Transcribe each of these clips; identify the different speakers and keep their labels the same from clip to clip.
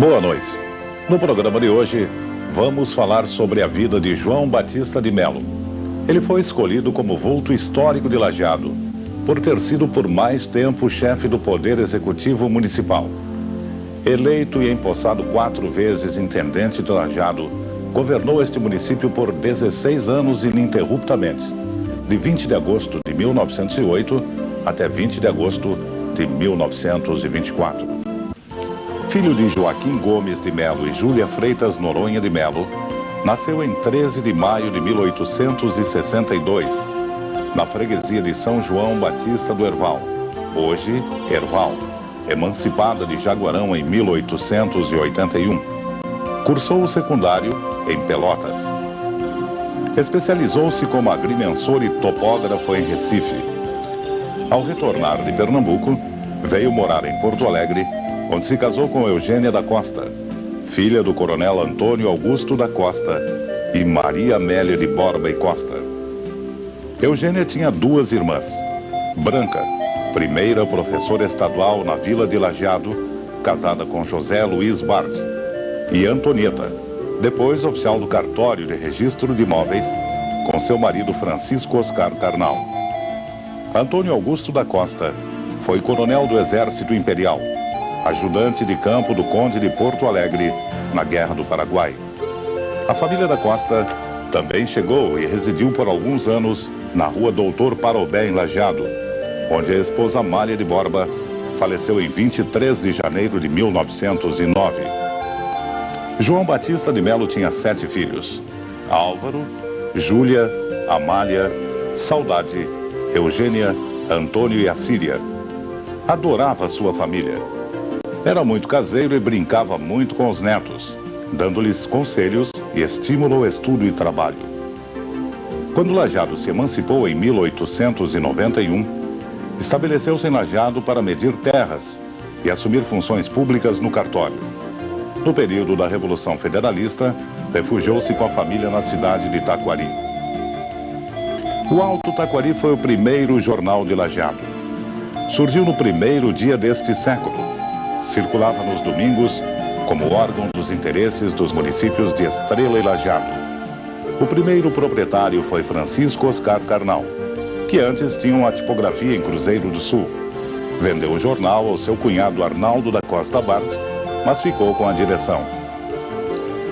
Speaker 1: Boa noite. No programa de hoje, vamos falar sobre a vida de João Batista de Melo. Ele foi escolhido como vulto histórico de Lajeado, por ter sido por mais tempo chefe do Poder Executivo Municipal. Eleito e empossado 4 vezes intendente de Lajeado, governou este município por 16 anos ininterruptamente, de 20 de agosto de 1908 até 20 de agosto de 1924. Filho de Joaquim Gomes de Melo e Júlia Freitas Noronha de Melo, nasceu em 13 de maio de 1862, na freguesia de São João Batista do Herval, hoje Herval, emancipada de Jaguarão em 1881. Cursou o secundário em Pelotas. Especializou-se como agrimensor e topógrafo em Recife. Ao retornar de Pernambuco, veio morar em Porto Alegre, onde se casou com Eugênia da Costa, filha do coronel Antônio Augusto da Costa e Maria Amélia de Borba e Costa. Eugênia tinha 2 irmãs, Branca, primeira professora estadual na Vila de Lajeado, casada com José Luiz Bart, e Antonieta, depois oficial do cartório de registro de imóveis, com seu marido Francisco Oscar Carnal. Antônio Augusto da Costa foi coronel do Exército Imperial, ajudante de campo do Conde de Porto Alegre na Guerra do Paraguai. A família da Costa também chegou e residiu por alguns anos na rua Doutor Parobé, em Lajeado, onde a esposa Amália de Borba faleceu em 23 de janeiro de 1909. João Batista de Melo tinha 7 filhos: Álvaro, Júlia, Amália, Saudade, Eugênia, Antônio e Assíria. Adorava sua família. Era muito caseiro e brincava muito com os netos, dando-lhes conselhos e estímulo ao estudo e trabalho. Quando Lajeado se emancipou em 1891, estabeleceu-se em Lajeado para medir terras e assumir funções públicas no cartório. No período da Revolução Federalista, refugiou-se com a família na cidade de Taquari. O Alto Taquari foi o primeiro jornal de Lajeado. Surgiu no primeiro dia deste século. Circulava nos domingos como órgão dos interesses dos municípios de Estrela e Lajeado. O primeiro proprietário foi Francisco Oscar Carnal, que antes tinha uma tipografia em Cruzeiro do Sul. Vendeu o jornal ao seu cunhado Arnaldo da Costa Bart, mas ficou com a direção.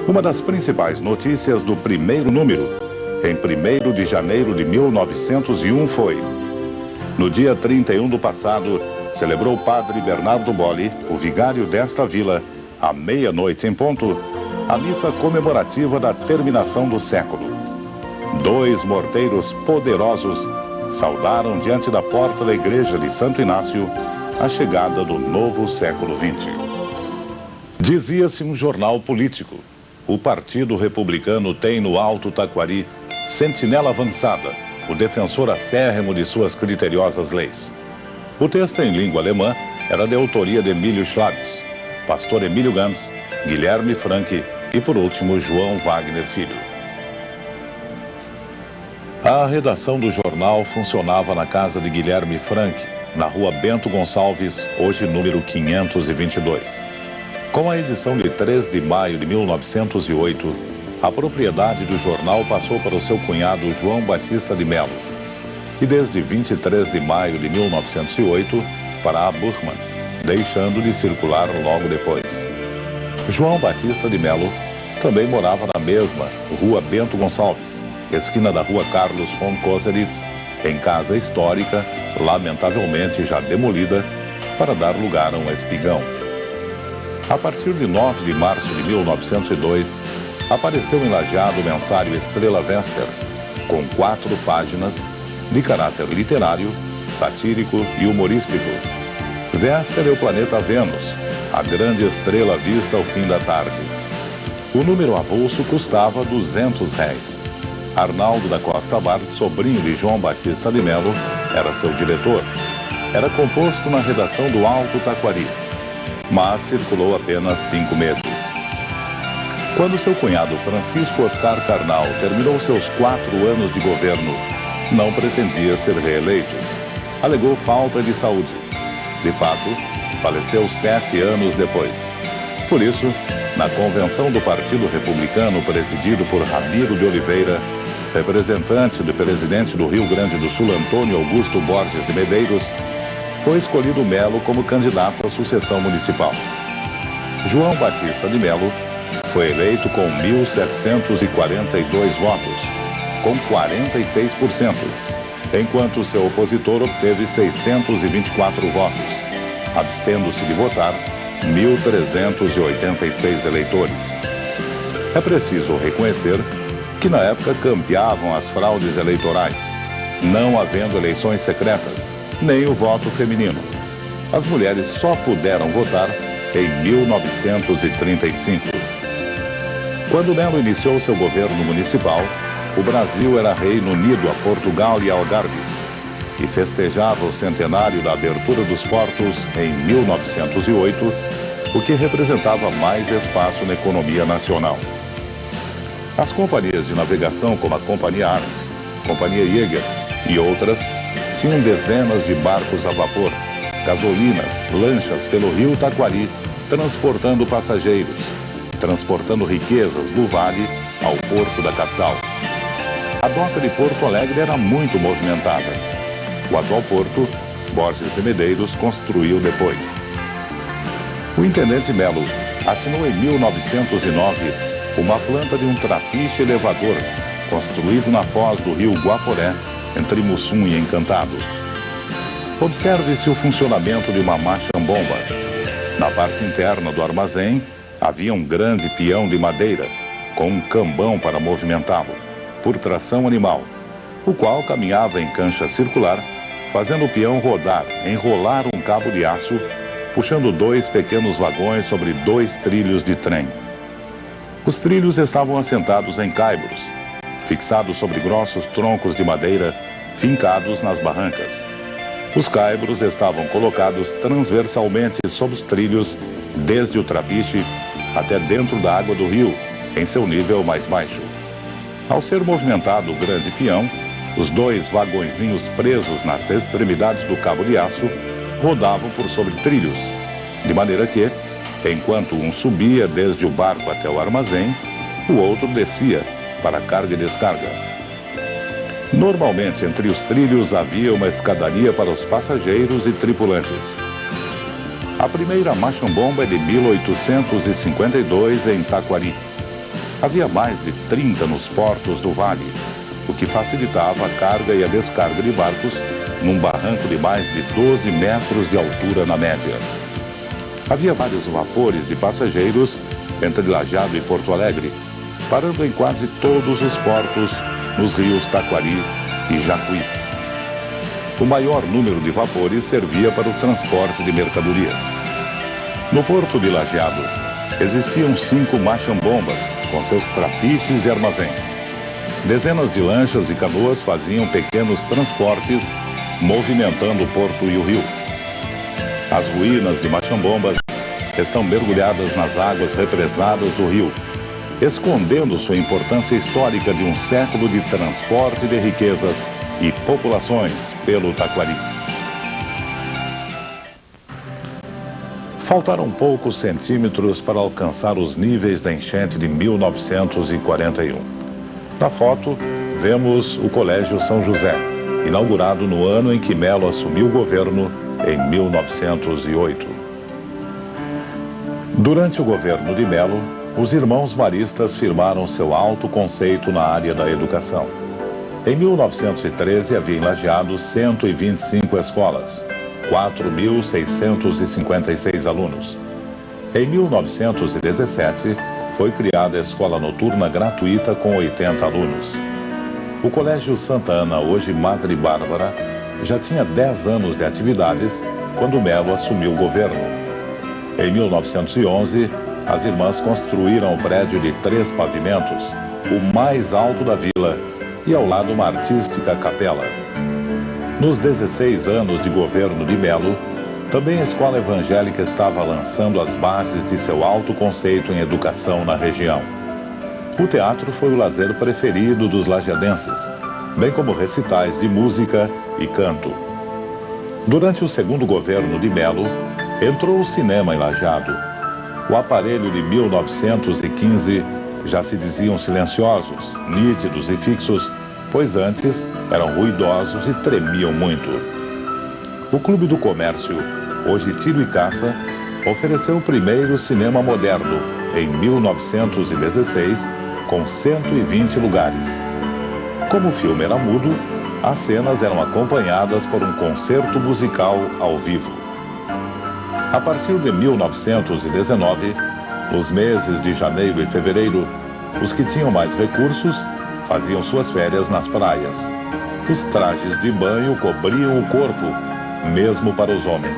Speaker 1: Uma das principais notícias do primeiro número, em 1º de janeiro de 1901, foi: no dia 31 do passado, celebrou o padre Bernardo Bolli, o vigário desta vila, à meia-noite em ponto, a missa comemorativa da terminação do século. 2 morteiros poderosos saudaram diante da porta da igreja de Santo Inácio a chegada do novo século XX. Dizia-se um jornal político. O Partido Republicano tem no Alto Taquari sentinela avançada, o defensor acérrimo de suas criteriosas leis. O texto em língua alemã era de autoria de Emílio Schlaves, Pastor Emílio Gantz, Guilherme Frank e, por último, João Wagner Filho. A redação do jornal funcionava na casa de Guilherme Frank, na rua Bento Gonçalves, hoje número 522. Com a edição de 3 de maio de 1908, a propriedade do jornal passou para o seu cunhado João Batista de Melo, e desde 23 de maio de 1908 para a Burman, deixando de circular logo depois. João Batista de Melo também morava na mesma rua Bento Gonçalves, esquina da rua Carlos von Koseritz, em casa histórica, lamentavelmente já demolida, para dar lugar a um espigão. A partir de 9 de março de 1902, apareceu em Lajeado o mensário Estrela Vesper, com 4 páginas, de caráter literário, satírico e humorístico. Vesper é o planeta Vênus, a grande estrela vista ao fim da tarde. O número avulso custava R$200. Arnaldo da Costa Bart, sobrinho de João Batista de Melo, era seu diretor. Era composto na redação do Alto Taquari, mas circulou apenas 5 meses. Quando seu cunhado Francisco Oscar Carnal terminou seus 4 anos de governo, não pretendia ser reeleito. Alegou falta de saúde. De fato, faleceu 7 anos depois. Por isso, na convenção do Partido Republicano, presidido por Ramiro de Oliveira, representante do presidente do Rio Grande do Sul, Antônio Augusto Borges de Medeiros, foi escolhido Melo como candidato à sucessão municipal. João Batista de Melo foi eleito com 1.742 votos, com 46%, enquanto seu opositor obteve 624 votos, abstendo-se de votar 1.386 eleitores. É preciso reconhecer que na época campeavam as fraudes eleitorais, não havendo eleições secretas, nem o voto feminino. As mulheres só puderam votar em 1935. Quando Melo iniciou seu governo municipal, o Brasil era Reino Unido a Portugal e Algarves, e festejava o centenário da abertura dos portos em 1908, o que representava mais espaço na economia nacional. As companhias de navegação como a Companhia Arns, Companhia Jäger e outras tinham dezenas de barcos a vapor, gasolinas, lanchas pelo rio Taquari, transportando passageiros, transportando riquezas do vale ao porto da capital. A doca de Porto Alegre era muito movimentada. O atual porto, Borges de Medeiros, construiu depois. O intendente Melo assinou em 1909 uma planta de um trapiche elevador construído na foz do rio Guaporé, entre Mussum e Encantado. Observe-se o funcionamento de uma machambomba. Na parte interna do armazém havia um grande peão de madeira, com um cambão para movimentá-lo, por tração animal, o qual caminhava em cancha circular, fazendo o peão rodar, enrolar um cabo de aço, puxando 2 pequenos vagões sobre 2 trilhos de trem. Os trilhos estavam assentados em caibros, fixados sobre grossos troncos de madeira, fincados nas barrancas. Os caibros estavam colocados transversalmente sobre os trilhos, desde o trapiche até dentro da água do rio, em seu nível mais baixo. Ao ser movimentado o grande peão, os 2 vagõezinhos presos nas extremidades do cabo de aço rodavam por sobre trilhos, de maneira que, enquanto um subia desde o barco até o armazém, o outro descia para carga e descarga. Normalmente, entre os trilhos havia uma escadaria para os passageiros e tripulantes. A primeira machambomba é de 1852 em Taquari. Havia mais de 30 nos portos do vale, o que facilitava a carga e a descarga de barcos num barranco de mais de 12 metros de altura na média. Havia vários vapores de passageiros entre Lajeado e Porto Alegre, parando em quase todos os portos nos rios Taquari e Jacuí. O maior número de vapores servia para o transporte de mercadorias. No porto de Lajeado existiam 5 machambombas com seus trapiches e armazéns. Dezenas de lanchas e canoas faziam pequenos transportes, movimentando o porto e o rio. As ruínas de machambombas estão mergulhadas nas águas represadas do rio, escondendo sua importância histórica de um século de transporte de riquezas e populações pelo Taquari. Faltaram poucos centímetros para alcançar os níveis da enchente de 1941. Na foto, vemos o Colégio São José, inaugurado no ano em que Melo assumiu o governo, em 1908. Durante o governo de Melo, os irmãos maristas firmaram seu alto conceito na área da educação. Em 1913, havia em Lajeado 125 escolas, 4.656 alunos. Em 1917, foi criada a escola noturna gratuita com 80 alunos. O Colégio Santa Ana, hoje Madre Bárbara, já tinha 10 anos de atividades quando Melo assumiu o governo. Em 1911, as irmãs construíram um prédio de 3 pavimentos, o mais alto da vila, e ao lado uma artística capela. Nos 16 anos de governo de Melo, também a escola evangélica estava lançando as bases de seu alto conceito em educação na região. O teatro foi o lazer preferido dos lajeadenses, bem como recitais de música e canto. Durante o segundo governo de Melo, entrou o cinema em Lajeado. O aparelho de 1915 já se diziam silenciosos, nítidos e fixos, pois antes eram ruidosos e tremiam muito. O Clube do Comércio, hoje Tiro e Caça, ofereceu o primeiro cinema moderno, em 1916, com 120 lugares. Como o filme era mudo, as cenas eram acompanhadas por um concerto musical ao vivo. A partir de 1919, nos meses de janeiro e fevereiro, os que tinham mais recursos faziam suas férias nas praias. Os trajes de banho cobriam o corpo, mesmo para os homens.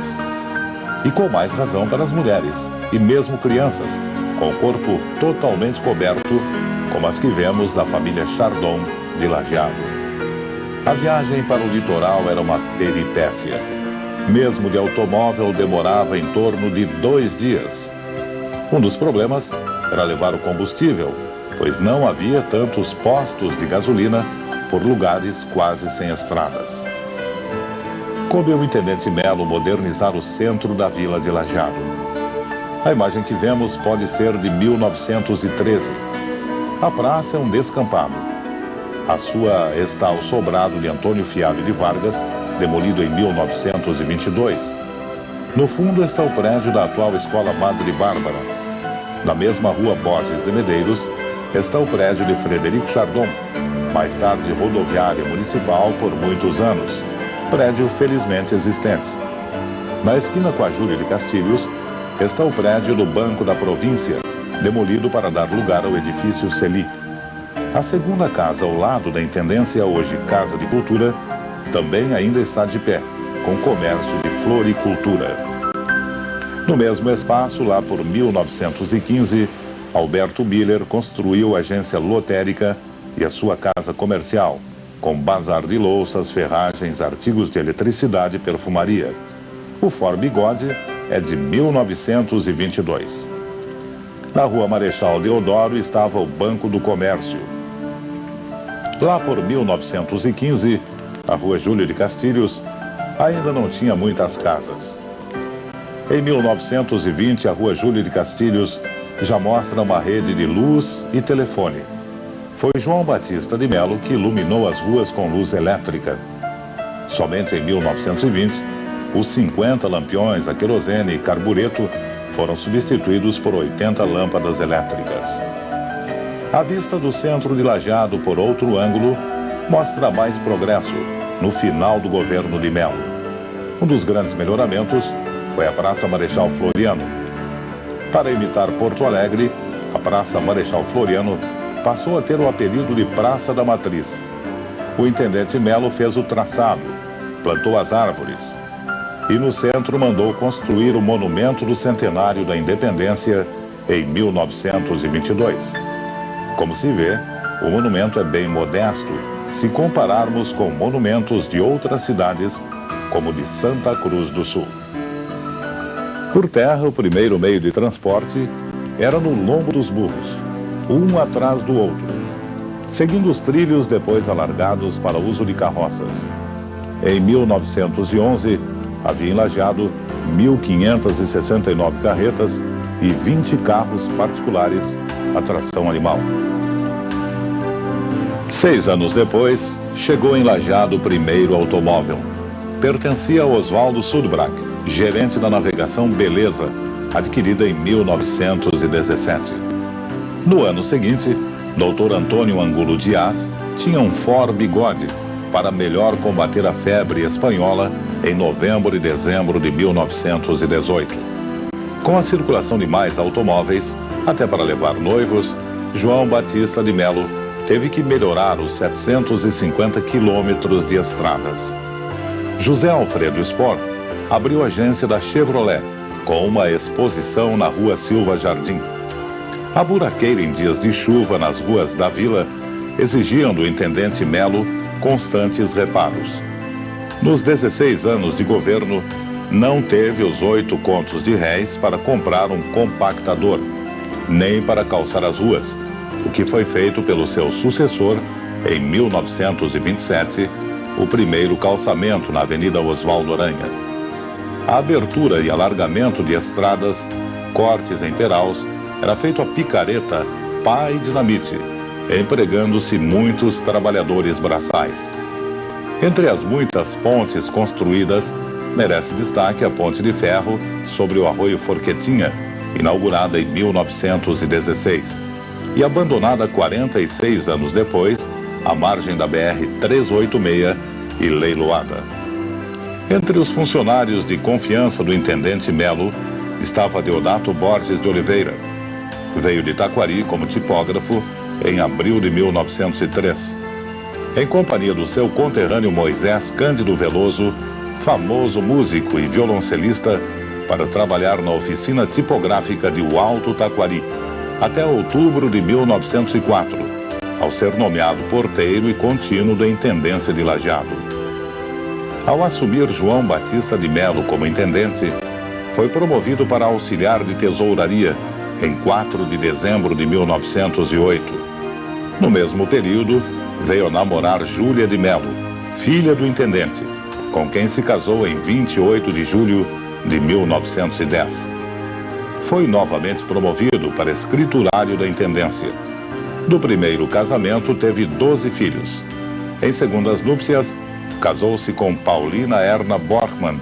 Speaker 1: E com mais razão para as mulheres, e mesmo crianças, com o corpo totalmente coberto, como as que vemos da família Chardon de Lajeado. A viagem para o litoral era uma peripécia. Mesmo de automóvel demorava em torno de 2 dias. Um dos problemas era levar o combustível, pois não havia tantos postos de gasolina por lugares quase sem estradas. Coube ao intendente Melo modernizar o centro da vila de Lajeado. A imagem que vemos pode ser de 1913. A praça é um descampado. A sua está ao sobrado de Antônio Fialho de Vargas, demolido em 1922. No fundo está o prédio da atual Escola Madre Bárbara. Na mesma rua Borges de Medeiros está o prédio de Frederico Chardon, mais tarde rodoviária municipal por muitos anos, prédio felizmente existente. Na esquina com a Júlio de Castilhos está o prédio do Banco da Província, demolido para dar lugar ao edifício Celi. A segunda casa ao lado da Intendência, hoje Casa de Cultura, também ainda está de pé, com comércio de floricultura. No mesmo espaço, lá por 1915, Alberto Miller construiu a agência lotérica e a sua casa comercial, com bazar de louças, ferragens, artigos de eletricidade e perfumaria. O Fort Bigode é de 1922. Na rua Marechal Deodoro estava o Banco do Comércio. Lá por 1915, a rua Júlio de Castilhos ainda não tinha muitas casas. Em 1920, a rua Júlio de Castilhos já mostra uma rede de luz e telefone. Foi João Batista de Melo que iluminou as ruas com luz elétrica. Somente em 1920, os 50 lampiões a querosene e carbureto foram substituídos por 80 lâmpadas elétricas. A vista do centro de Lajeado por outro ângulo mostra mais progresso no final do governo de Melo. Um dos grandes melhoramentos foi a Praça Marechal Floriano. Para imitar Porto Alegre, a Praça Marechal Floriano passou a ter o apelido de Praça da Matriz. O intendente Melo fez o traçado, plantou as árvores e no centro mandou construir o monumento do centenário da Independência em 1922. Como se vê, o monumento é bem modesto se compararmos com monumentos de outras cidades, como de Santa Cruz do Sul. Por terra, o primeiro meio de transporte era no lombo dos burros, um atrás do outro, seguindo os trilhos depois alargados para uso de carroças. Em 1911, havia em Lajeado 1.569 carretas e 20 carros particulares a tração animal. 6 anos depois, chegou em Lajeado o primeiro automóvel. Pertencia a Oswaldo Sudbrack, gerente da navegação Beleza, adquirida em 1917. No ano seguinte, Dr. Antônio Angulo Dias tinha um Ford Bigode para melhor combater a febre espanhola em novembro e dezembro de 1918. Com a circulação de mais automóveis, até para levar noivos, João Batista de Melo teve que melhorar os 750 quilômetros de estradas. José Alfredo Spor abriu a agência da Chevrolet, com uma exposição na rua Silva Jardim. A buraqueira em dias de chuva nas ruas da vila exigiam do intendente Melo constantes reparos. Nos 16 anos de governo, não teve os 8 contos de réis para comprar um compactador, nem para calçar as ruas, o que foi feito pelo seu sucessor em 1927, o primeiro calçamento na Avenida Oswaldo Aranha. A abertura e alargamento de estradas cortes em peraus, era feito a picareta, pá e dinamite, empregando-se muitos trabalhadores braçais. Entre as muitas pontes construídas, merece destaque a ponte de ferro sobre o arroio Forquetinha, inaugurada em 1916, e abandonada 46 anos depois, à margem da BR-386 e leiloada. Entre os funcionários de confiança do intendente Melo estava Deodato Borges de Oliveira. Veio de Taquari como tipógrafo em abril de 1903. Em companhia do seu conterrâneo Moisés Cândido Veloso, famoso músico e violoncelista, para trabalhar na oficina tipográfica de Alto Taquari, até outubro de 1904, ao ser nomeado porteiro e contínuo da Intendência de Lajeado. Ao assumir João Batista de Melo como intendente, foi promovido para auxiliar de tesouraria em 4 de dezembro de 1908. No mesmo período, veio namorar Júlia de Melo, filha do intendente, com quem se casou em 28 de julho de 1910. Foi novamente promovido para escriturário da intendência. Do primeiro casamento teve 12 filhos. Em segundas núpcias, casou-se com Paulina Erna Borchmann,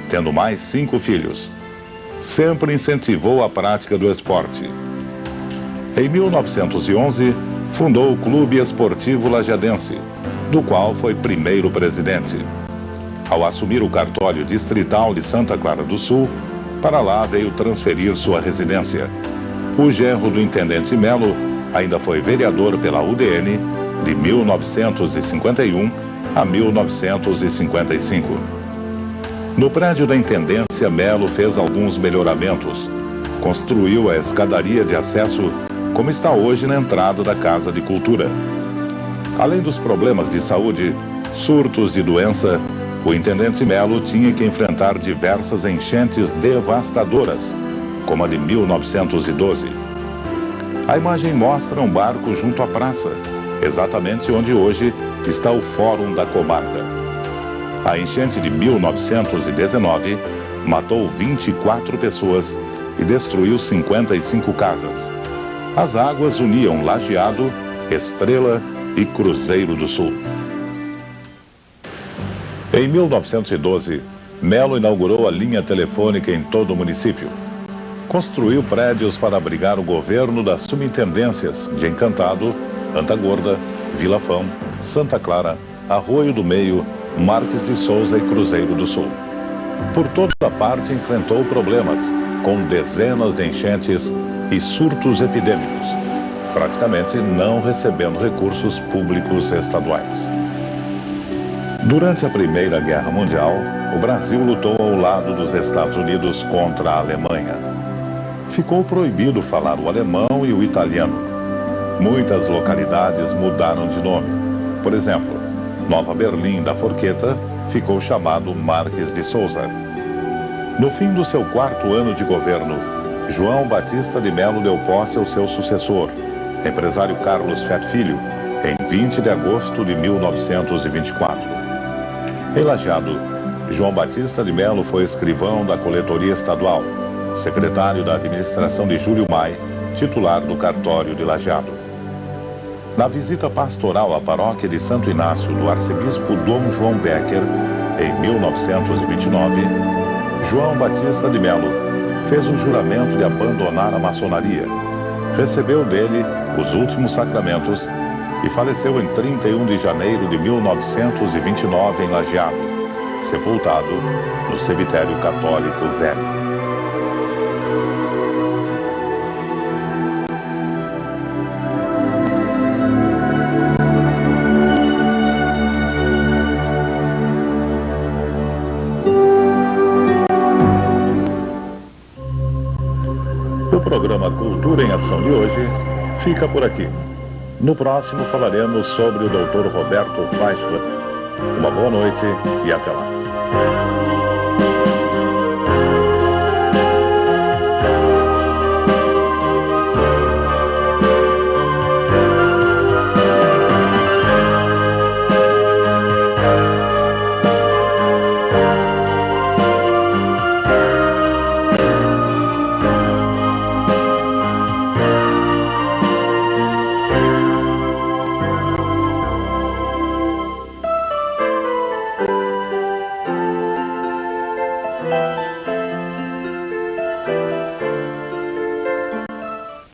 Speaker 1: tendo mais 5 filhos. Sempre incentivou a prática do esporte. Em 1911, fundou o Clube Esportivo Lajadense, do qual foi primeiro presidente. Ao assumir o cartório distrital de Santa Clara do Sul, para lá veio transferir sua residência. O genro do intendente Melo ainda foi vereador pela UDN de 1951 a 1955. No prédio da intendência, Melo fez alguns melhoramentos. Construiu a escadaria de acesso, como está hoje na entrada da Casa de Cultura. Além dos problemas de saúde, surtos de doença, o intendente Melo tinha que enfrentar diversas enchentes devastadoras, como a de 1912. A imagem mostra um barco junto à praça, exatamente onde hoje está o Fórum da Comarca. A enchente de 1919 matou 24 pessoas e destruiu 55 casas. As águas uniam Lajeado, Estrela e Cruzeiro do Sul. Em 1912, Melo inaugurou a linha telefônica em todo o município. Construiu prédios para abrigar o governo das subintendências de Encantado, Antagorda, Vila Fão, Santa Clara, Arroio do Meio, Marques de Souza e Cruzeiro do Sul. Por toda parte enfrentou problemas, com dezenas de enchentes e surtos epidêmicos, praticamente não recebendo recursos públicos estaduais. Durante a Primeira Guerra Mundial, o Brasil lutou ao lado dos Estados Unidos contra a Alemanha. Ficou proibido falar o alemão e o italiano. Muitas localidades mudaram de nome. Por exemplo, Nova Berlim da Forqueta ficou chamado Marques de Souza. No fim do seu 4º ano de governo, João Batista de Melo deu posse ao seu sucessor, empresário Carlos Fett Filho, em 20 de agosto de 1924. Em Lajeado, João Batista de Melo foi escrivão da Coletoria Estadual, secretário da administração de Júlio Mai, titular do cartório de Lajeado. Na visita pastoral à paróquia de Santo Inácio do arcebispo Dom João Becker, em 1929, João Batista de Melo fez o juramento de abandonar a maçonaria, recebeu dele os últimos sacramentos e faleceu em 31 de janeiro de 1929 em Lajeado, sepultado no cemitério católico velho. O programa Cultura em Ação de hoje fica por aqui. No próximo falaremos sobre o Dr. Roberto Fleischmann. Uma boa noite e até lá.